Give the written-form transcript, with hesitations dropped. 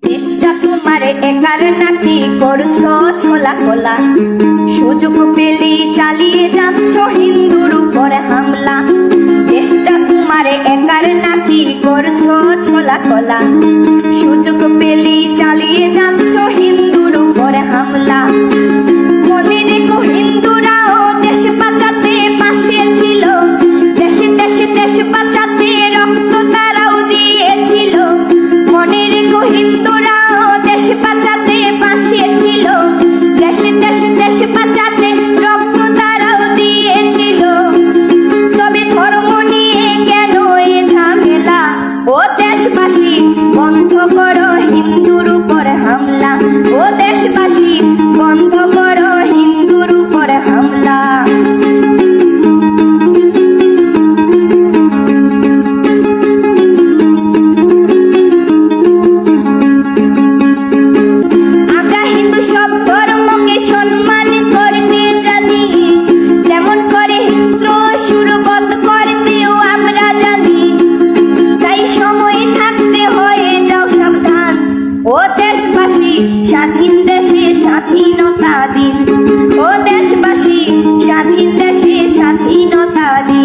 দেশটা তোমার একার নাকি করছো ছোলা কোলা, সুযোগ পেলে চালিয়ে যাচ্ছ হিন্দুর উপর হামলা। দেশটা তোমার একার নাকি করছো ছোলা কোলা, সুযোগ পেলে চালিয়ে যাচ্ছ হিন্দুর উপর হামলা। মনে রেখো হিন্দুরাও দেশ বাঁচাতে পাশে ছিল, দেশে দেশে দেশ বাঁচাতে রক্ত তারাও দিয়েছিল। মনে রেখো হিন্দুরাও দেশ বাঁচাতে পাশে ছিল, দেশে দেশে দেশ বাঁচাতে রক্ত তারাও দিয়েছিল। তবে ধর্ম নিয়ে কেন এ ঝামেলা, ও দেশবাসী বন্ধ করো হিন্দুর উপর হামলা, ও দেশবাসী বন্ধ করো হিন্দুর উপর হামলা। আমরা হিন্দু সব ধর্মকে সম্মান করতে জানি, যেমন করে হিংস্র সুরবধ করতেও আমরা জানি। তাই সময় থাকতে হয়ে যাও সাবধান, ও দেশবাসী স্বাধীন দেশে স্বাধীনতা দিন, ও দেশবাসী স্বাধীন দেশে স্বাধীনতা দিন।